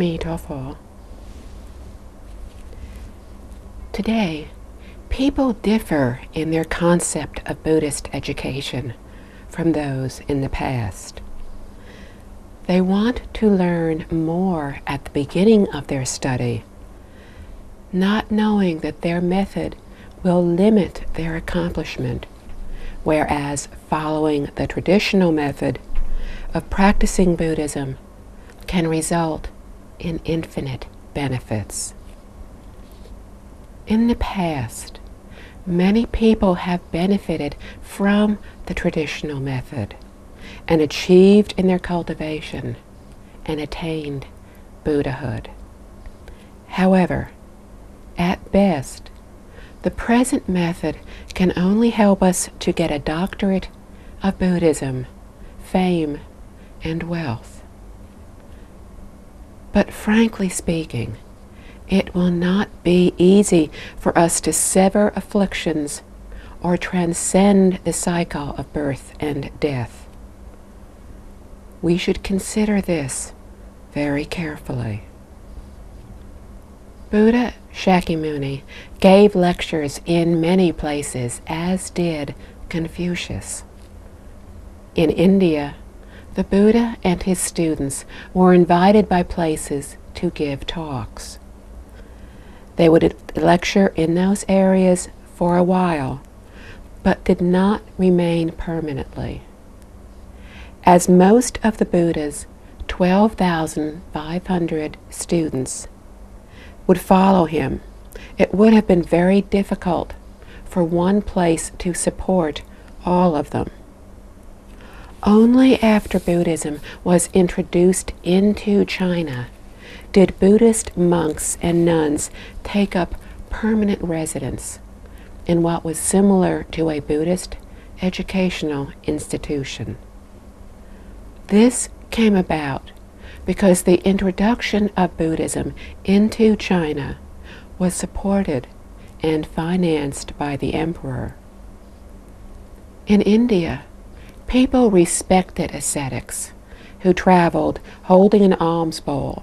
Amitabha. Today, people differ in their concept of Buddhist education from those in the past. They want to learn more at the beginning of their study, not knowing that their method will limit their accomplishment, whereas following the traditional method of practicing Buddhism can result in infinite benefits. In the past, many people have benefited from the traditional method and achieved in their cultivation and attained Buddhahood. However, at best, the present method can only help us to get a doctorate of Buddhism, fame, and wealth. But frankly speaking, it will not be easy for us to sever afflictions or transcend the cycle of birth and death. We should consider this very carefully. Buddha Shakyamuni gave lectures in many places, as did Confucius. In India, the Buddha and his students were invited by places to give talks. They would lecture in those areas for a while, but did not remain permanently. As most of the Buddha's 12,500 students would follow him, it would have been very difficult for one place to support all of them. Only after Buddhism was introduced into China did Buddhist monks and nuns take up permanent residence in what was similar to a Buddhist educational institution. This came about because the introduction of Buddhism into China was supported and financed by the emperor. In India, people respected ascetics who traveled holding an alms bowl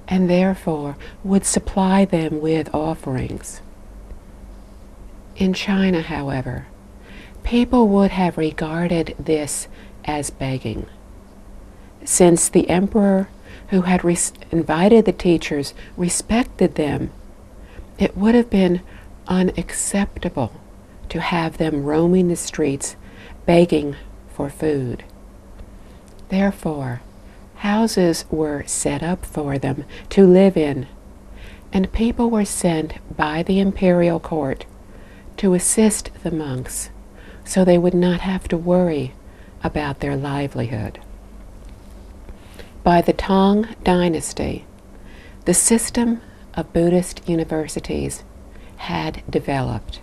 and therefore would supply them with offerings. In China, however, people would have regarded this as begging, since the emperor who had invited the teachers respected them. It would have been unacceptable to have them roaming the streets begging for food. Therefore, houses were set up for them to live in, and people were sent by the imperial court to assist the monks so they would not have to worry about their livelihood. By the Tang Dynasty, the system of Buddhist universities had developed.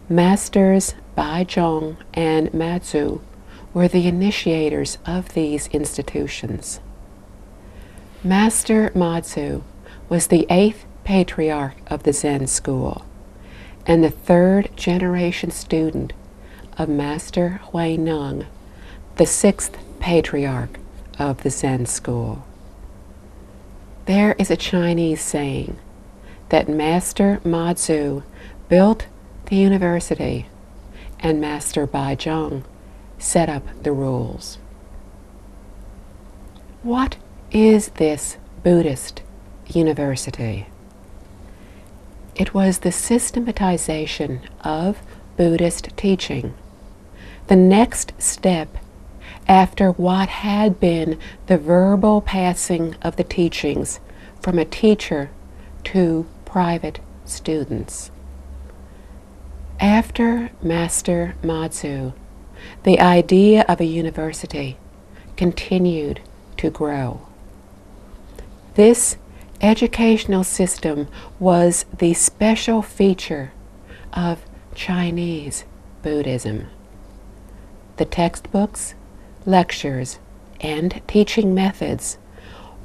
Masters Baizhong and Matsu were the initiators of these institutions. Master Matsu was the 8th patriarch of the Zen school and the 3rd generation student of Master Huineng, the 6th patriarch of the Zen school. There is a Chinese saying that Master Matsu built the university and Master Baizhong set up the rules. What is this Buddhist university? It was the systematization of Buddhist teaching, the next step after what had been the verbal passing of the teachings from a teacher to private students. After Master Matsu, the idea of a university continued to grow. This educational system was the special feature of Chinese Buddhism. The textbooks, lectures, and teaching methods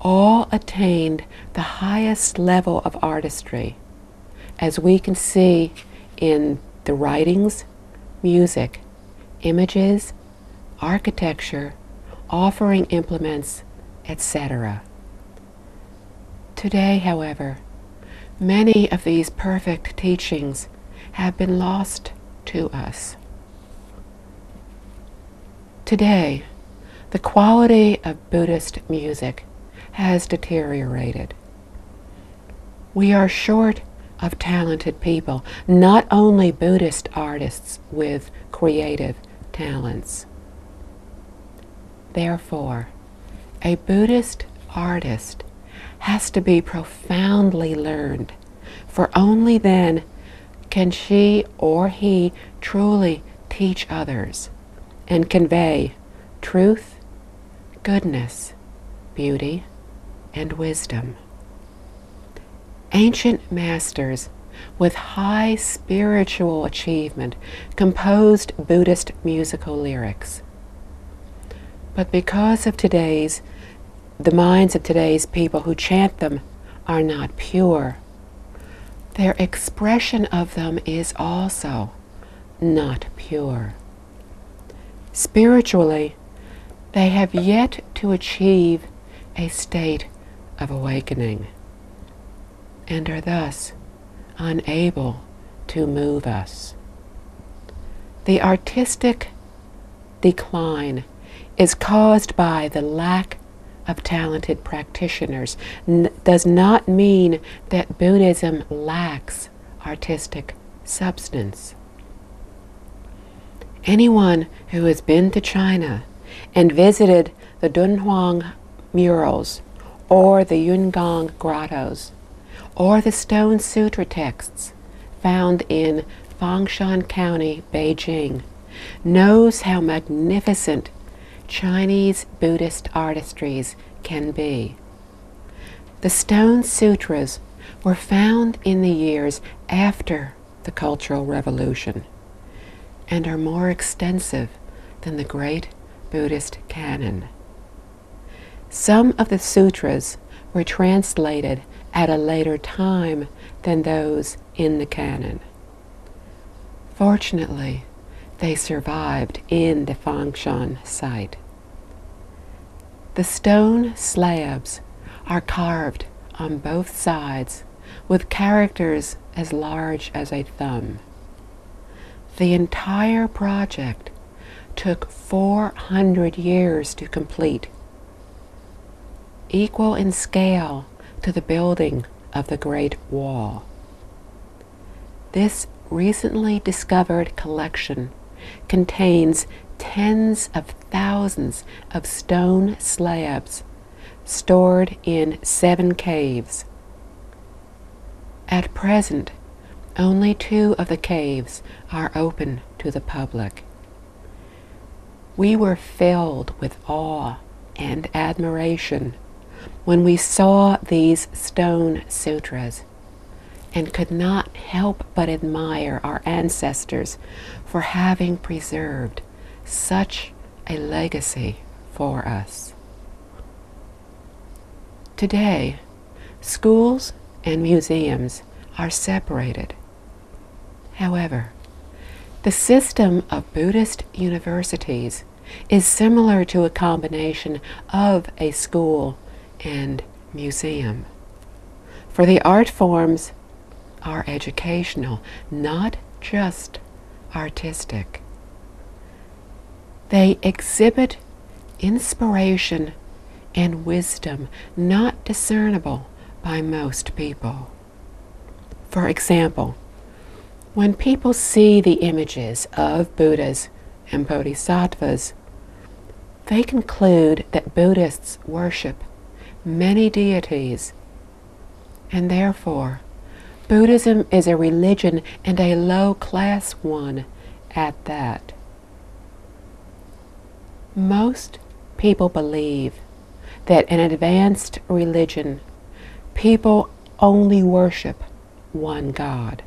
all attained the highest level of artistry, as we can see in the writings, music, images, architecture, offering implements, etc. Today, however, many of these perfect teachings have been lost to us. Today, the quality of Buddhist music has deteriorated. We are short of talented people, not only Buddhist artists with creative talents. Therefore, a Buddhist artist has to be profoundly learned, for only then can she or he truly teach others and convey truth, goodness, beauty, and wisdom. Ancient masters with high spiritual achievement composed Buddhist musical lyrics. But because of the minds of today's people who chant them are not pure, their expression of them is also not pure. Spiritually, they have yet to achieve a state of awakening and are thus unable to move us. The artistic decline is caused by the lack of talented practitioners. Does not mean that Buddhism lacks artistic substance. Anyone who has been to China and visited the Dunhuang murals or the Yungong grottos or the stone sutra texts found in Fangshan County, Beijing, knows how magnificent Chinese Buddhist artistries can be. The stone sutras were found in the years after the Cultural Revolution and are more extensive than the great Buddhist canon. Some of the sutras were translated at a later time than those in the canon. Fortunately, they survived in the Fangshan site. The stone slabs are carved on both sides with characters as large as a thumb. The entire project took 400 years to complete, equal in scale to the building of the Great Wall. This recently discovered collection contains tens of thousands of stone slabs stored in 7 caves. At present, only 2 of the caves are open to the public. We were filled with awe and admiration when we saw these stone sutras and could not help but admire our ancestors for having preserved such a legacy for us. Today, schools and museums are separated. However, the system of Buddhist universities is similar to a combination of a school and museum. For the art forms are educational, not just artistic. They exhibit inspiration and wisdom not discernible by most people. For example, when people see the images of Buddhas and Bodhisattvas, they conclude that Buddhists worship many deities, and therefore Buddhism is a religion and a low-class one at that. Most people believe that in an advanced religion, people only worship one God.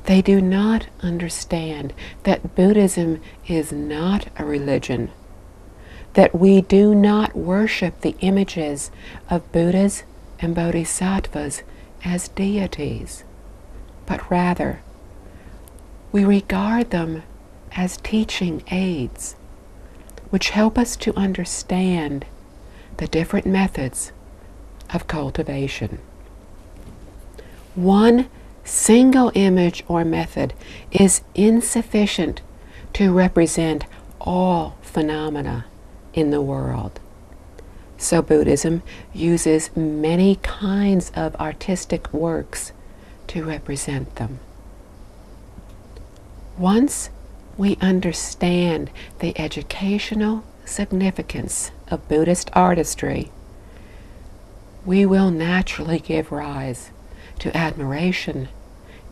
They do not understand that Buddhism is not a religion, that we do not worship the images of Buddhas and Bodhisattvas as deities, but rather we regard them as teaching aids, which help us to understand the different methods of cultivation. One single image or method is insufficient to represent all phenomena in the world. So Buddhism uses many kinds of artistic works to represent them. Once we understand the educational significance of Buddhist artistry, we will naturally give rise to admiration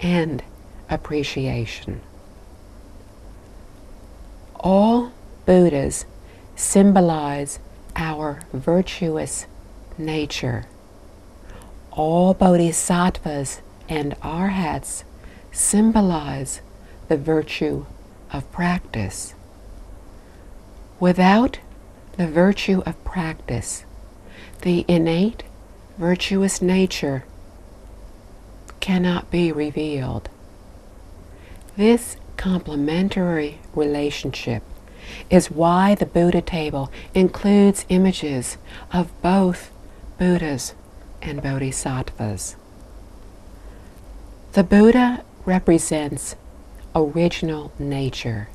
and appreciation. All Buddhas symbolize our virtuous nature. All Bodhisattvas and Arhats symbolize the virtue of practice. Without the virtue of practice, the innate virtuous nature cannot be revealed. This complementary relationship is why the Buddha table includes images of both Buddhas and Bodhisattvas. The Buddha represents original nature.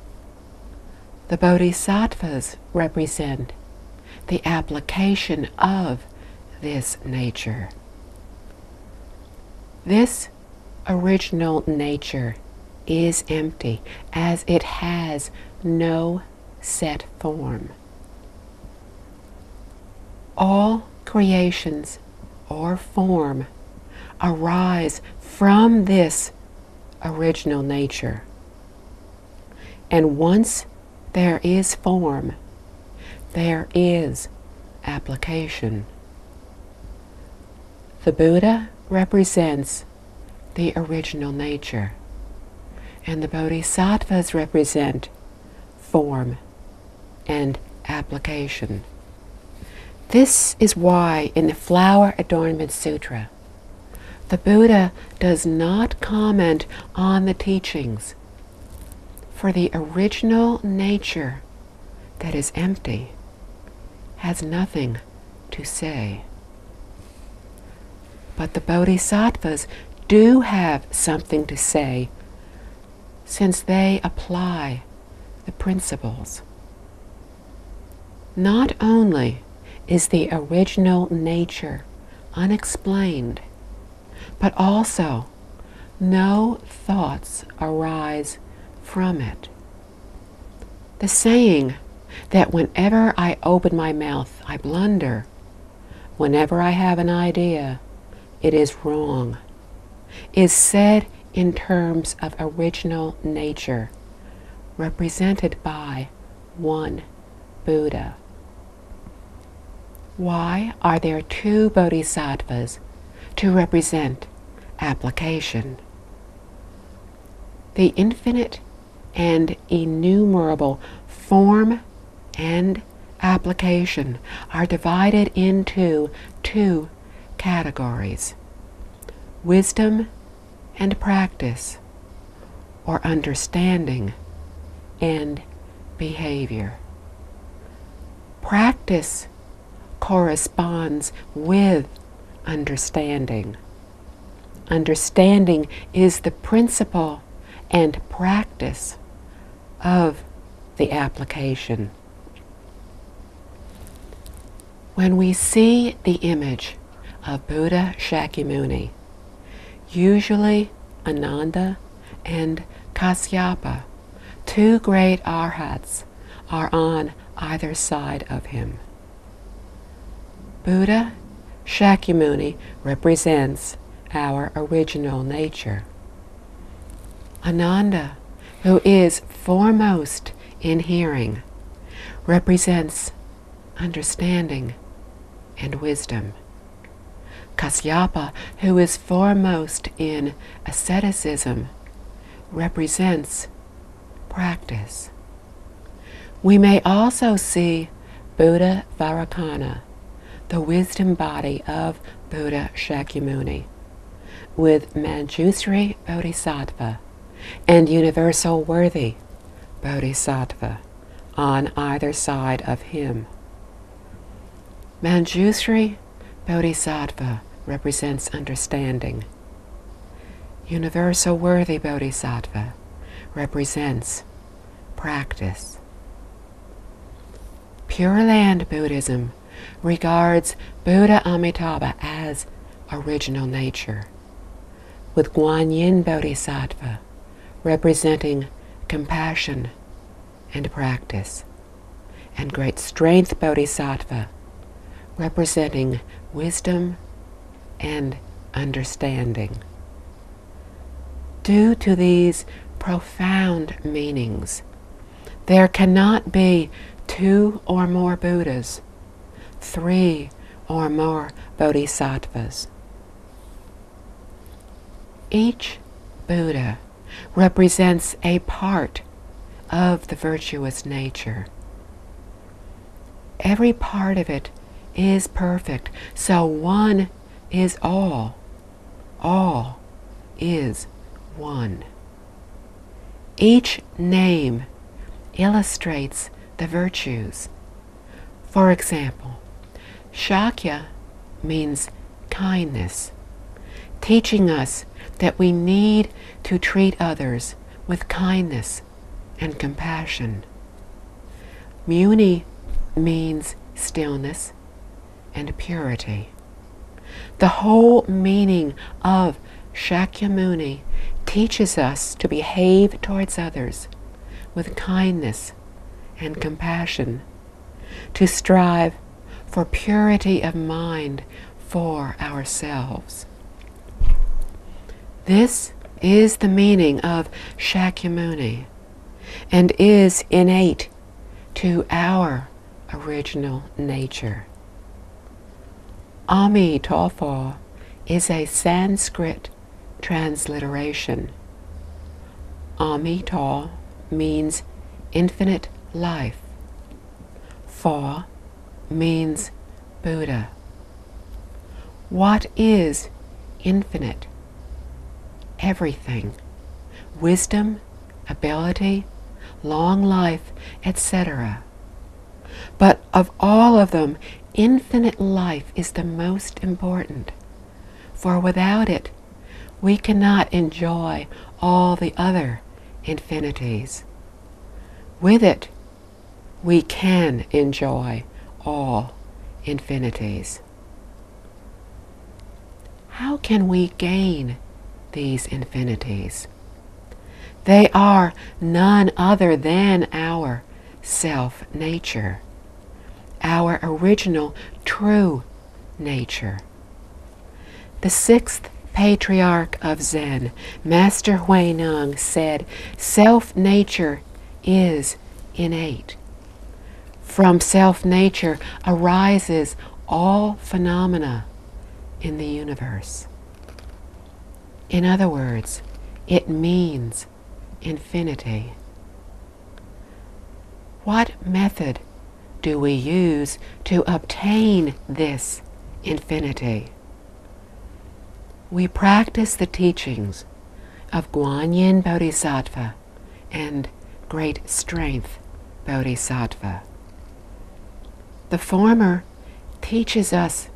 The Bodhisattvas represent the application of this nature. This original nature is empty, as it has no set form. All creations or form arise from this original nature. And once there is form, there is application. The Buddha represents the original nature, and the Bodhisattvas represent form and application. This is why in the Flower Adornment Sutra, the Buddha does not comment on the teachings, for the original nature that is empty has nothing to say. But the Bodhisattvas do have something to say, since they apply the principles. Not only is the original nature unexplained, but also no thoughts arise from it. The saying that whenever I open my mouth, I blunder, whenever I have an idea, it is wrong, is said in terms of original nature, represented by one Buddha. Why are there two Bodhisattvas to represent application? The infinite and innumerable form and application are divided into two categories: wisdom and practice, or understanding and behavior. Practice corresponds with understanding. Understanding is the principle and practice of the application. When we see the image of Buddha Shakyamuni, usually Ananda and Kasyapa, two great arhats, are on either side of him. Buddha Shakyamuni represents our original nature. Ananda, who is foremost in hearing, represents understanding and wisdom. Kasyapa, who is foremost in asceticism, represents practice. We may also see Buddha Vairocana, the wisdom body of Buddha Shakyamuni, with Manjusri Bodhisattva and Universal Worthy Bodhisattva on either side of him. Manjusri Bodhisattva represents understanding. Universal Worthy Bodhisattva represents practice. Pure Land Buddhism regards Buddha Amitabha as original nature, with Guanyin Bodhisattva representing compassion and practice, and Great Strength Bodhisattva representing wisdom and understanding. Due to these profound meanings, there cannot be 2 or more Buddhas, 3 or more Bodhisattvas. Each Buddha represents a part of the virtuous nature. Every part of it is perfect, so one is all. All is one. Each name illustrates the virtues. For example, Shakya means kindness, teaching us that we need to treat others with kindness and compassion. Muni means stillness and purity. The whole meaning of Shakyamuni teaches us to behave towards others with kindness and compassion, to strive for purity of mind for ourselves. This is the meaning of Shakyamuni and is innate to our original nature. Amitabha is a Sanskrit transliteration. Amita means infinite life. Fa means Buddha. What is infinite? Everything. Wisdom, ability, long life, etc. But of all of them, infinite life is the most important, for without it, we cannot enjoy all the other infinities. With it, we can enjoy all infinities. How can we gain these infinities? They are none other than our self-nature, our original true nature. The 6th patriarch of Zen, Master Huineng, said, self-nature is innate. From self-nature arises all phenomena in the universe. In other words, it means infinity. What method do we use to obtain this infinity? We practice the teachings of Guanyin Bodhisattva and Great Strength Bodhisattva. The former teaches us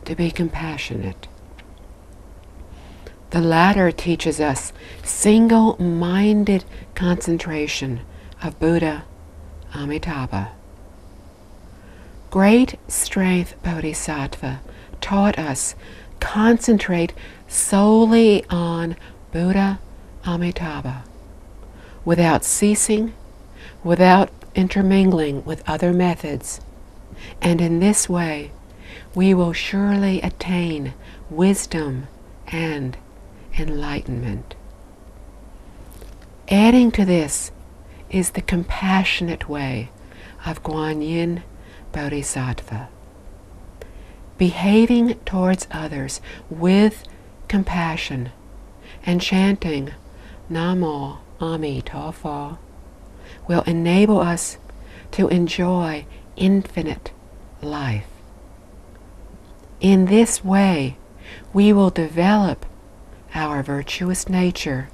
to be compassionate. The latter teaches us single-minded concentration of Buddha Amitabha. Great Strength Bodhisattva taught us concentrate solely on Buddha Amitabha, without ceasing, without intermingling with other methods, and in this way we will surely attain wisdom and enlightenment. Adding to this is the compassionate way of Guanyin Bodhisattva. Behaving towards others with compassion and chanting Namo Amitabha will enable us to enjoy infinite life. In this way, we will develop our virtuous nature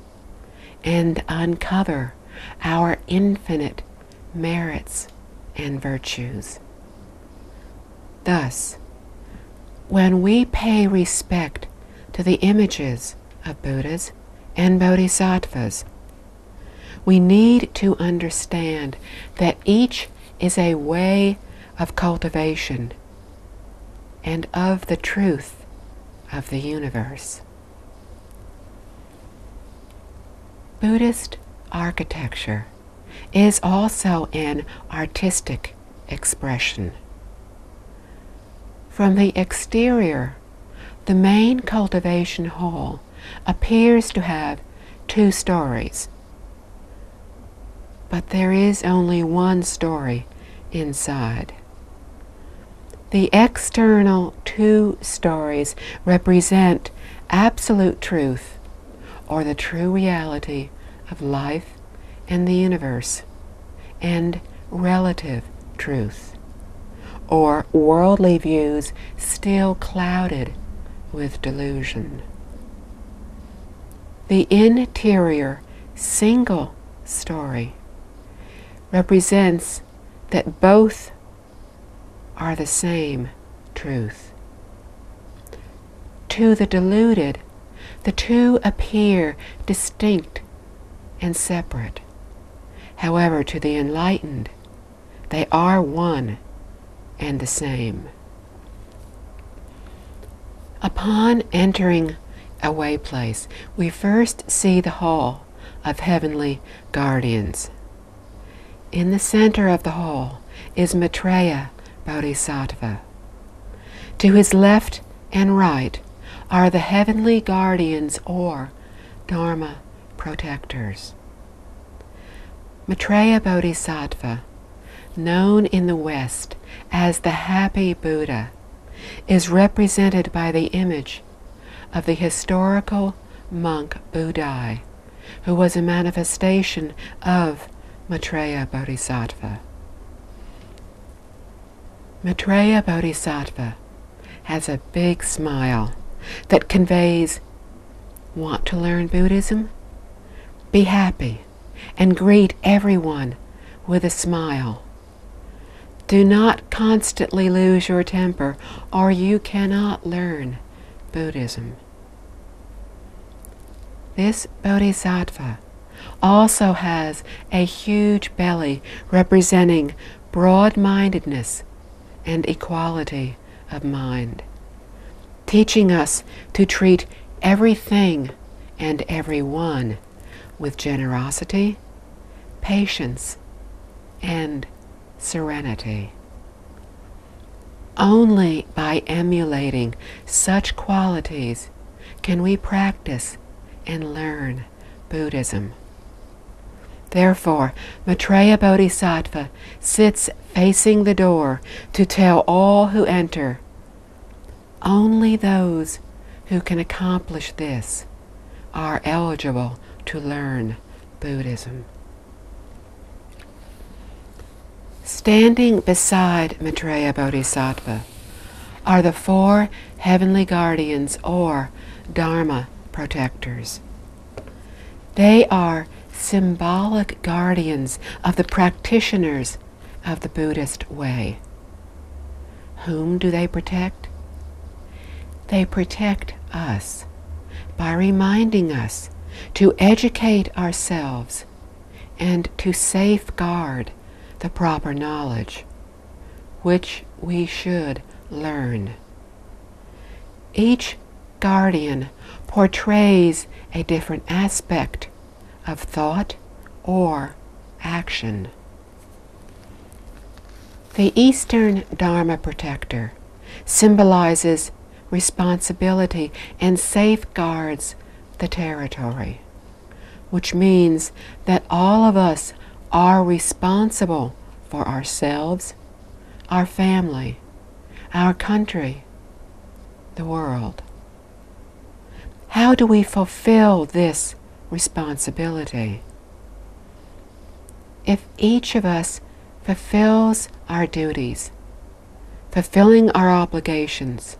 and uncover our infinite merits and virtues. Thus, when we pay respect to the images of Buddhas and Bodhisattvas, we need to understand that each is a way of cultivation and of the truth of the universe. Buddhist architecture is also an artistic expression. From the exterior, the main cultivation hall appears to have 2 stories, but there is only 1 story inside. The external 2 stories represent absolute truth, or the true reality of life and the universe, and relative truth, or worldly views still clouded with delusion. The interior single story represents that both are the same truth. To the deluded, the 2 appear distinct and separate. However, to the enlightened, they are one and the same. Upon entering a way place, we first see the hall of heavenly guardians. In the center of the hall is Maitreya Bodhisattva. To his left and right are the heavenly guardians or Dharma protectors. Maitreya Bodhisattva, known in the West as the Happy Buddha, is represented by the image of the historical monk Budai, who was a manifestation of Maitreya Bodhisattva. Maitreya Bodhisattva has a big smile that conveys, want to learn Buddhism? Be happy and greet everyone with a smile. Do not constantly lose your temper, or you cannot learn Buddhism. This Bodhisattva also has a huge belly representing broad-mindedness and equality of mind, teaching us to treat everything and everyone with generosity, patience, and serenity. Only by emulating such qualities can we practice and learn Buddhism. Therefore, Maitreya Bodhisattva sits facing the door to tell all who enter, only those who can accomplish this are eligible to learn Buddhism. Standing beside Maitreya Bodhisattva are the 4 heavenly guardians or Dharma protectors. They are symbolic guardians of the practitioners of the Buddhist way. Whom do they protect? They protect us by reminding us to educate ourselves and to safeguard the proper knowledge, which we should learn. Each guardian portrays a different aspect of thought or action. The Eastern Dharma protector symbolizes responsibility and safeguards the territory, which means that all of us are responsible for ourselves, our family, our country, the world. How do we fulfill this responsibility? If each of us fulfills our duties, fulfilling our obligations,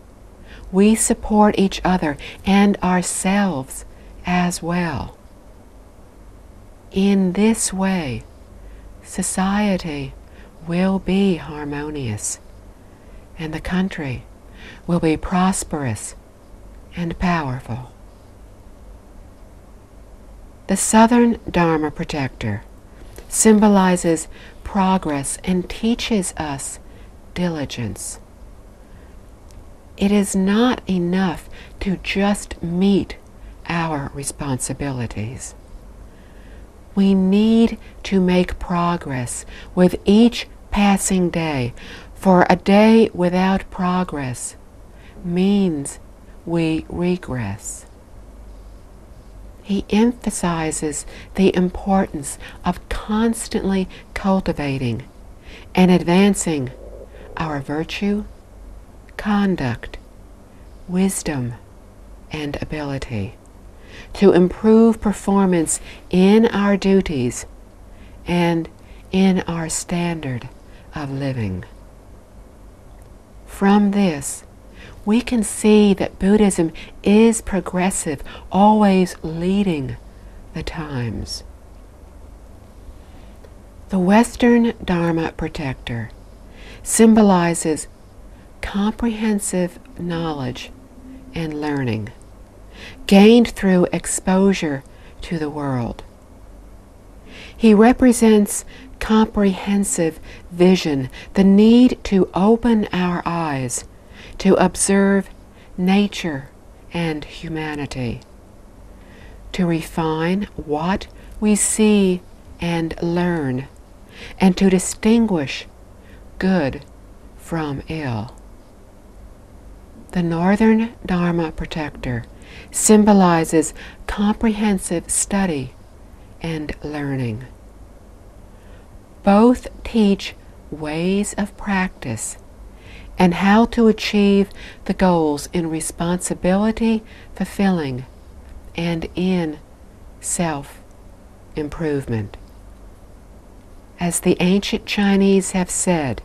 we support each other and ourselves as well. In this way, society will be harmonious, and the country will be prosperous and powerful. The Southern Dharma Protector symbolizes progress and teaches us diligence. It is not enough to just meet our responsibilities. We need to make progress with each passing day, for a day without progress means we regress. He emphasizes the importance of constantly cultivating and advancing our virtue, conduct, wisdom, and ability to improve performance in our duties and in our standard of living. From this, we can see that Buddhism is progressive, always leading the times. The Western Dharma Protector symbolizes comprehensive knowledge and learning, gained through exposure to the world. He represents comprehensive vision, the need to open our eyes to observe nature and humanity, to refine what we see and learn, and to distinguish good from ill. The Northern Dharma Protector symbolizes comprehensive study and learning. Both teach ways of practice and how to achieve the goals in responsibility fulfilling and in self-improvement. As the ancient Chinese have said,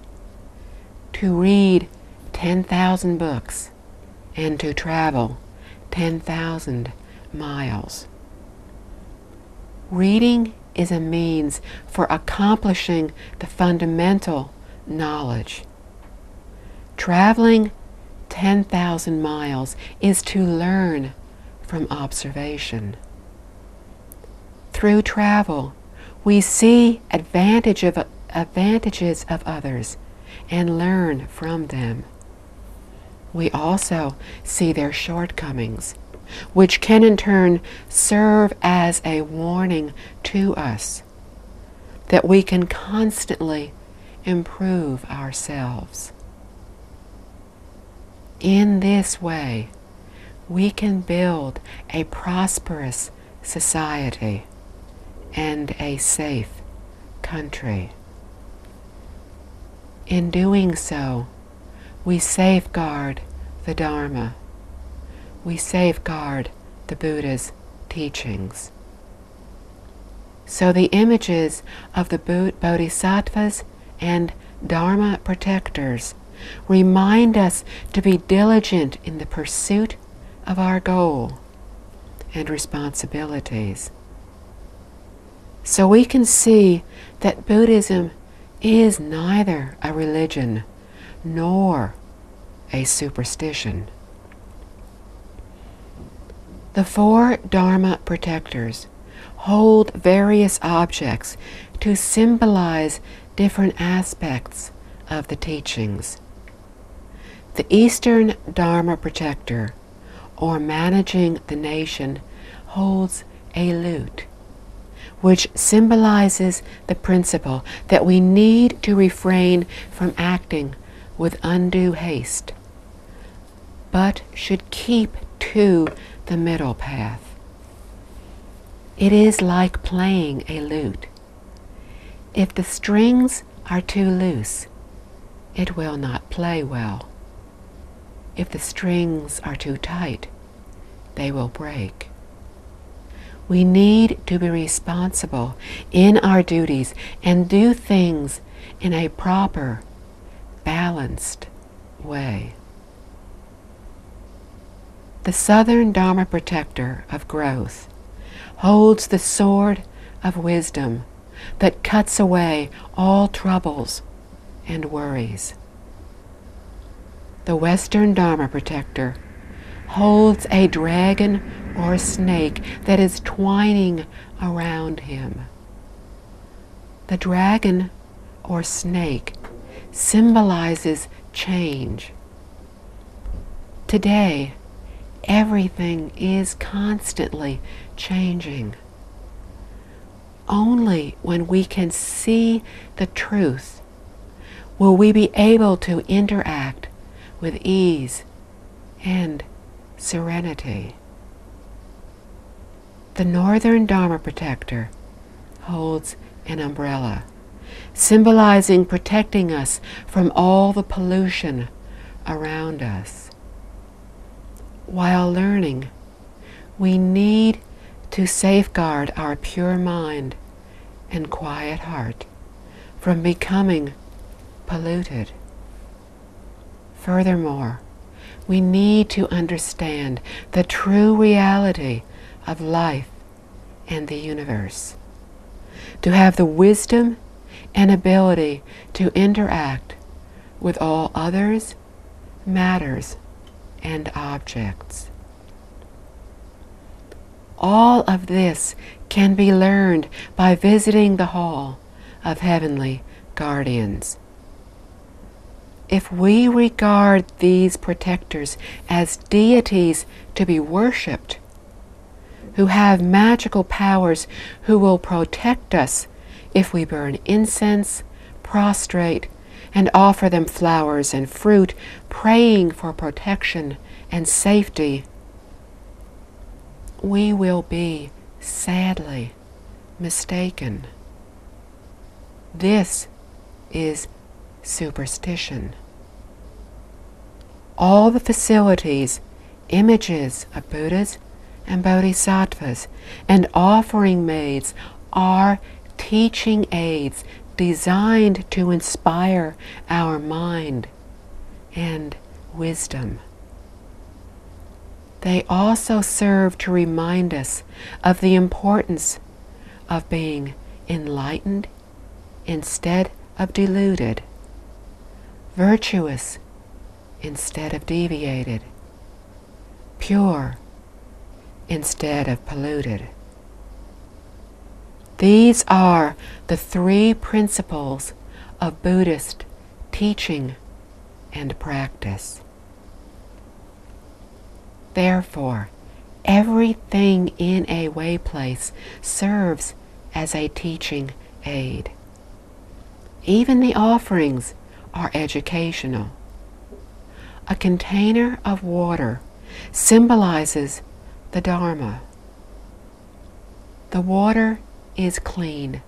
to read 10,000 books and to travel 10,000 miles. Reading is a means for accomplishing the fundamental knowledge. Traveling 10,000 miles is to learn from observation. Through travel, we see advantages of others and learn from them. We also see their shortcomings, which can in turn serve as a warning to us that we can constantly improve ourselves. In this way, we can build a prosperous society and a safe country. In doing so, we safeguard the Dharma. We safeguard the Buddha's teachings. So the images of the Bodhisattvas and Dharma protectors remind us to be diligent in the pursuit of our goal and responsibilities. So we can see that Buddhism is neither a religion nor a superstition. The four Dharma protectors hold various objects to symbolize different aspects of the teachings. The Eastern Dharma Protector, or managing the nation, holds a lute, which symbolizes the principle that we need to refrain from acting with undue haste, but should keep to the middle path. It is like playing a lute. If the strings are too loose, it will not play well. If the strings are too tight, they will break. We need to be responsible in our duties and do things in a proper, balanced way. The Southern Dharma Protector of growth holds the sword of wisdom that cuts away all troubles and worries. the Western Dharma protector, holds a dragon or snake that is twining around him. The dragon or snake symbolizes change. Today, everything is constantly changing. Only when we can see the truth will we be able to interact with ease and serenity. The Northern Dharma protector holds an umbrella, symbolizing protecting us from all the pollution around us. While learning, we need to safeguard our pure mind and quiet heart from becoming polluted. Furthermore, we need to understand the true reality of life and the universe, to have the wisdom and ability to interact with all others, matters, and objects. All of this can be learned by visiting the Hall of Heavenly Guardians. If we regard these protectors as deities to be worshipped, who have magical powers, who will protect us if we burn incense, prostrate, and offer them flowers and fruit, praying for protection and safety, we will be sadly mistaken. This is superstition. All the facilities, images of Buddhas and Bodhisattvas, and offering maids are teaching aids designed to inspire our mind and wisdom. They also serve to remind us of the importance of being enlightened instead of deluded, virtuous instead of deviated, pure instead of polluted. These are the three principles of Buddhist teaching and practice. Therefore, everything in a way place serves as a teaching aid. Even the offerings are educational. A container of water symbolizes the Dharma. The water is clean,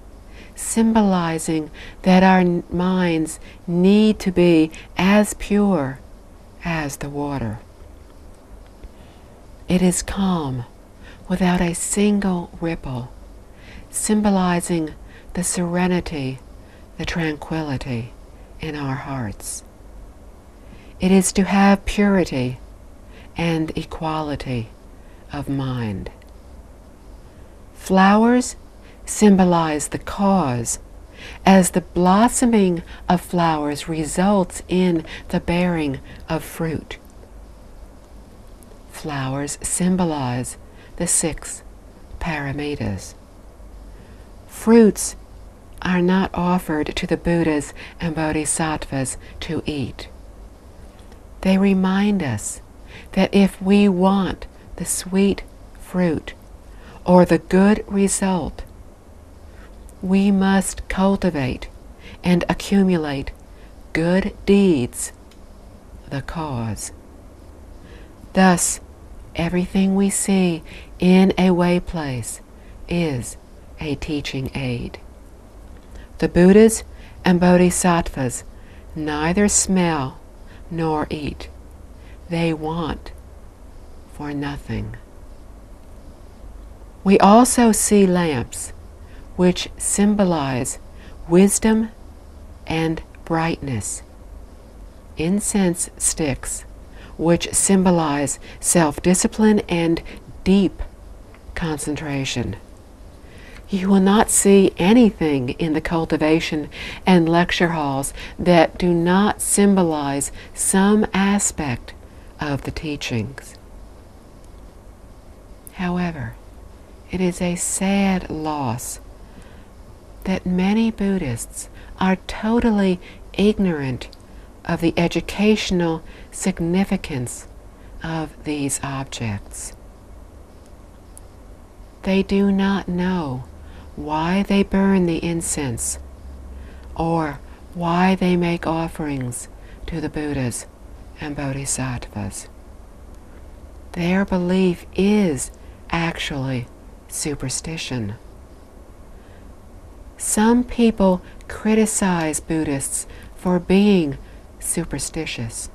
symbolizing that our minds need to be as pure as the water. It is calm, without a single ripple, symbolizing the serenity, the tranquility in our hearts. It is to have purity and equality of mind. Flowers symbolize the cause, as the blossoming of flowers results in the bearing of fruit. Flowers symbolize the 6 paramitas. Fruits are not offered to the Buddhas and Bodhisattvas to eat. They remind us that if we want the sweet fruit or the good result, we must cultivate and accumulate good deeds, the cause. Thus, everything we see in a way place is a teaching aid. The Buddhas and Bodhisattvas neither smell nor eat. They want for nothing. We also see lamps, which symbolize wisdom and brightness. Incense sticks, which symbolize self-discipline and deep concentration. You will not see anything in the cultivation and lecture halls that do not symbolize some aspect of the teachings. However, it is a sad loss that many Buddhists are totally ignorant of the educational significance of these objects. They do not know why they burn the incense or why they make offerings to the Buddhas and Bodhisattvas. Their belief is actually superstition. Some people criticize Buddhists for being superstitious.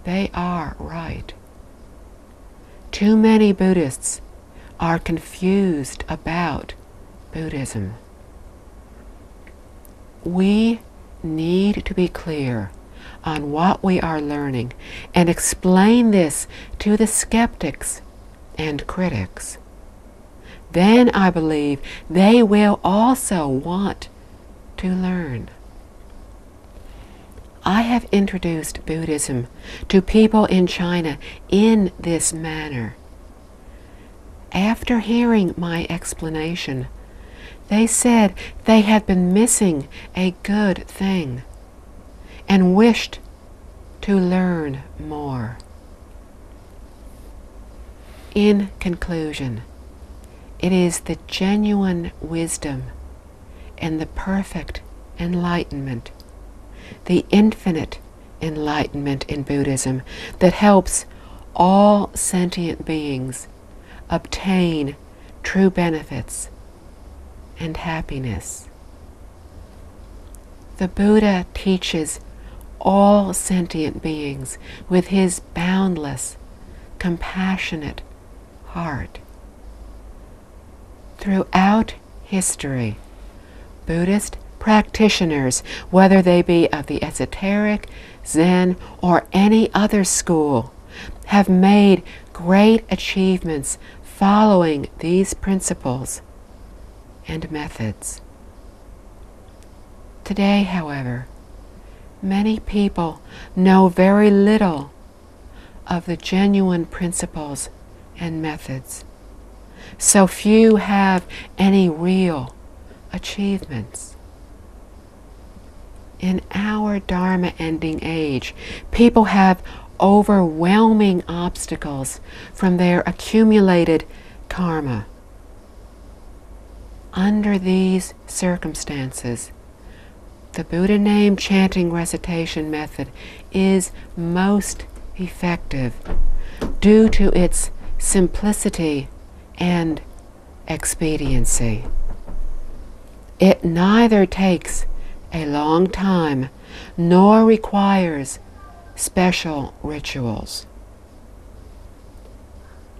They are right. Too many Buddhists are confused about Buddhism. We need to be clear on what we are learning and explain this to the skeptics and critics. Then I believe they will also want to learn. I have introduced Buddhism to people in China in this manner. After hearing my explanation, they said they had been missing a good thing and wished to learn more. In conclusion, it is the genuine wisdom and the perfect enlightenment, the infinite enlightenment in Buddhism that helps all sentient beings obtain true benefits and happiness. The Buddha teaches all sentient beings with his boundless, compassionate heart. Throughout history, Buddhist practitioners, whether they be of the esoteric, Zen, or any other school, have made great achievements following these principles and methods. Today, however, many people know very little of the genuine principles and methods. So few have any real achievements. In our Dharma-ending age, people have overwhelming obstacles from their accumulated karma. Under these circumstances, the Buddha name chanting recitation method is most effective due to its simplicity and expediency. It neither takes a long time nor requires special rituals.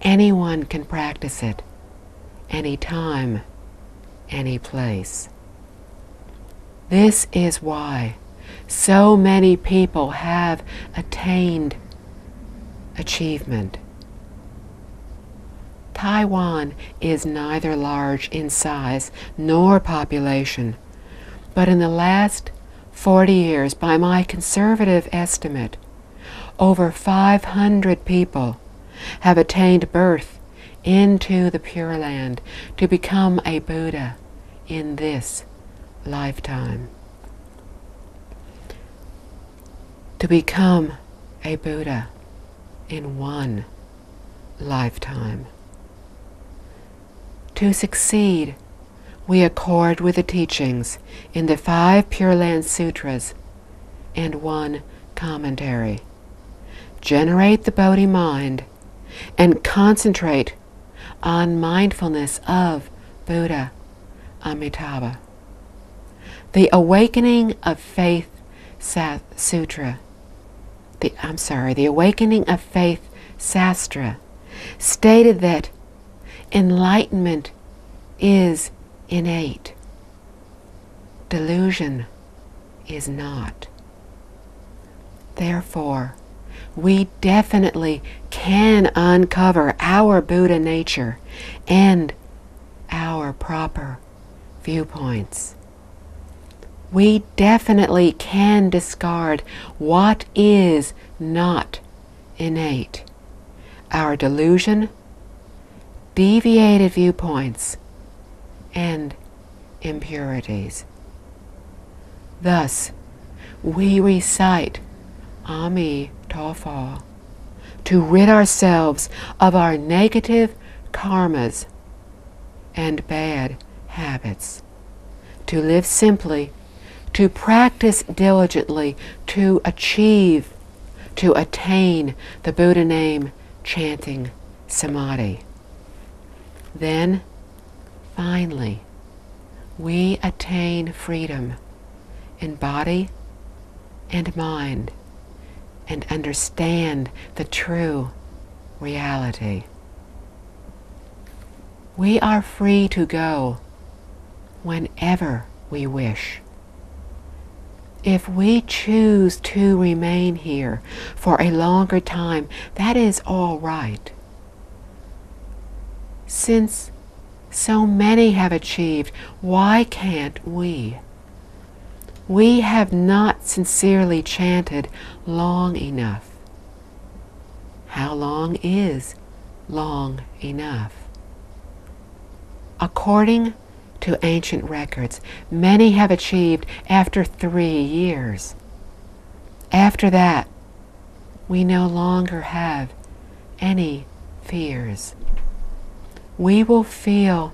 Anyone can practice it, anytime, any place. This is why so many people have attained achievement. Taiwan is neither large in size nor population, but in the last 40 years, by my conservative estimate, over 500 people have attained birth into the Pure Land to become a Buddha in this lifetime. To become a Buddha in one lifetime. To succeed, we accord with the teachings in the 5 Pure Land Sutras and 1 commentary. Generate the Bodhi mind and concentrate on mindfulness of Buddha Amitabha. The Awakening of Faith Sutra, the Awakening of Faith Sastra stated that enlightenment is innate. Delusion is not. Therefore, we definitely can uncover our Buddha nature and our proper viewpoints. We definitely can discard what is not innate, our delusion, deviated viewpoints, and impurities. Thus, we recite Amitabha to rid ourselves of our negative karmas and bad habits, to live simply, to practice diligently, to achieve, to attain the Buddha name chanting samadhi. Then, finally, we attain freedom in body and mind and understand the true reality. We are free to go whenever we wish. If we choose to remain here for a longer time, that is all right. Since so many have achieved, why can't we? We have not sincerely chanted long enough. How long is long enough? According to ancient records, many have achieved after 3 years. After that, we no longer have any fears. We will feel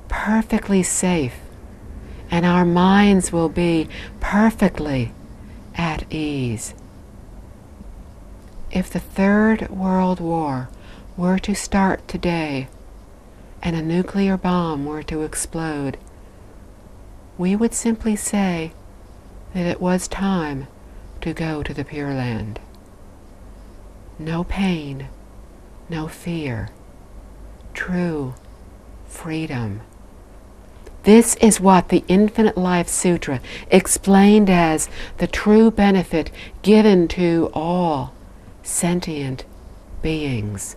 perfectly safe, and our minds will be perfectly at ease. If the Third World War were to start today, and a nuclear bomb were to explode, we would simply say that it was time to go to the Pure Land. No pain, no fear, true freedom. This is what the Infinite Life Sutra explained as the true benefit given to all sentient beings.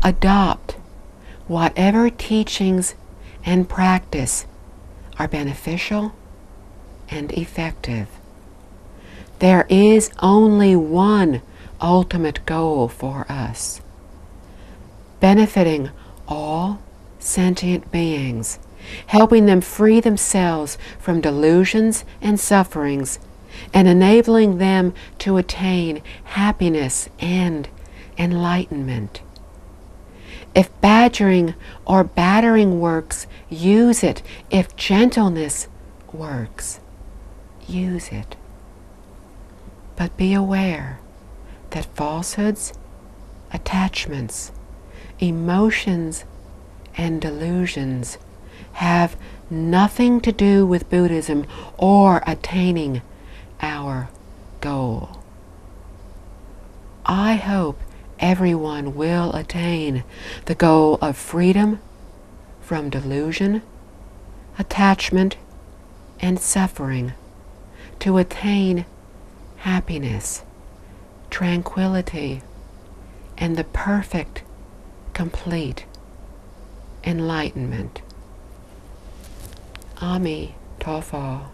Adopt whatever teachings and practice are beneficial and effective. There is only one ultimate goal for us: benefiting all sentient beings, helping them free themselves from delusions and sufferings, and enabling them to attain happiness and enlightenment. If badgering or battering works, use it. If gentleness works, use it. But be aware that falsehoods, attachments, emotions, and delusions have nothing to do with Buddhism or attaining our goal. I hope everyone will attain the goal of freedom from delusion, attachment, and suffering, to attain happiness, tranquility, and the perfect, complete enlightenment. Amitabha.